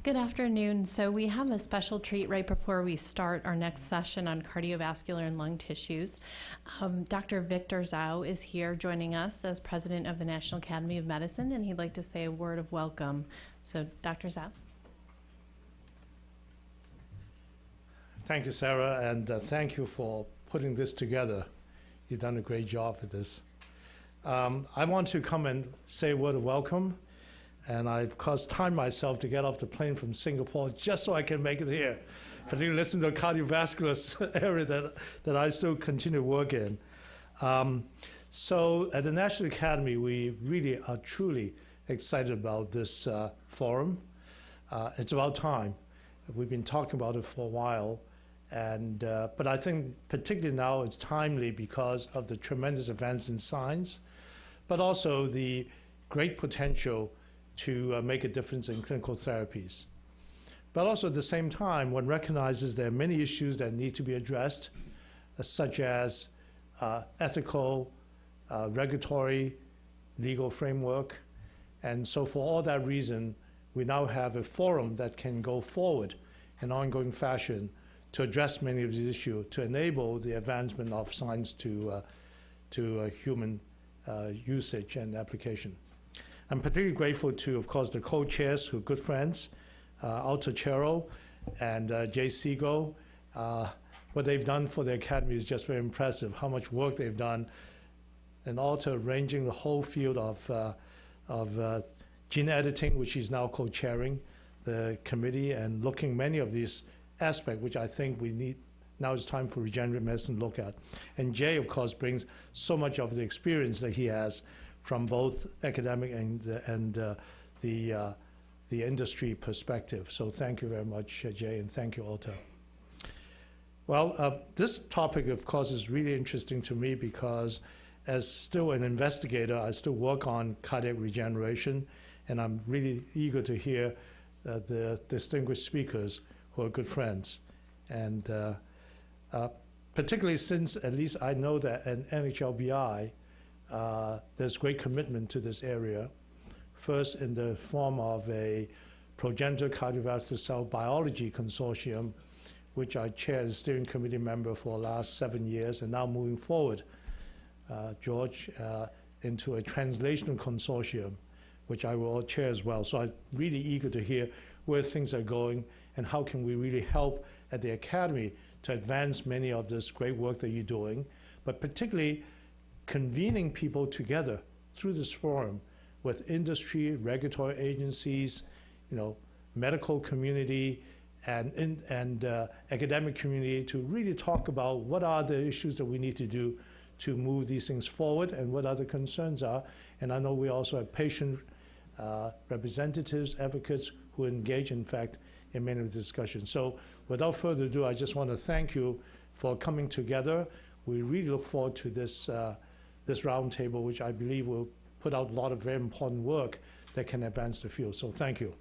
Good afternoon. So we have a special treat right before we start our next session on cardiovascular and lung tissues. Dr. Victor Dzau is here joining us as president of the National Academy of Medicine, and he'd like to say a word of welcome. So, Dr. Dzau. Thank you, Sarah, and thank you for putting this together. You've done a great job with this. I want to come and say a word of welcome. And I, of course, timed myself to get off the plane from Singapore just so I can make it here, particularly listen to the cardiovascular area that I still continue to work in. So at the National Academy, we really are truly excited about this forum. It's about time. We've been talking about it for a while. But I think particularly now it's timely because of the tremendous advance in science, but also the great potential to make a difference in clinical therapies. But also at the same time, one recognizes there are many issues that need to be addressed, such as ethical, regulatory, legal framework. And so for all that reason, we now have a forum that can go forward in ongoing fashion to address many of these issues, to enable the advancement of science to human usage and application. I'm particularly grateful to, of course, the co-chairs who are good friends, Alta Chero and Jay Siegel. What they've done for the Academy is just very impressive, how much work they've done, and Alta arranging the whole field of gene editing, which he's now co-chairing the committee, and looking many of these aspects, which I think we need. Now it's time for regenerative medicine to look at. And Jay, of course, brings so much of the experience that he has from both academic and the industry perspective. So thank you very much, Jay, and thank you, Alta. Well, this topic, of course, is really interesting to me because as still an investigator, I still work on cardiac regeneration, and I'm really eager to hear the distinguished speakers who are good friends. And particularly since at least I know that at NHLBI, there's great commitment to this area. First, in the form of a progenitor cardiovascular cell biology consortium, which I chair as steering committee member for the last 7 years, and now moving forward, George, into a translational consortium, which I will chair as well. So I'm really eager to hear where things are going and how can we really help at the Academy to advance many of this great work that you're doing, but particularly convening people together through this forum with industry, regulatory agencies, medical community, and academic community to really talk about what are the issues that we need to do to move these things forward and what other concerns are. And I know we also have patient representatives, advocates who engage, in fact, in many of the discussions. So without further ado, I just want to thank you for coming together. We really look forward to this roundtable, which I believe will put out a lot of very important work that can advance the field. So thank you.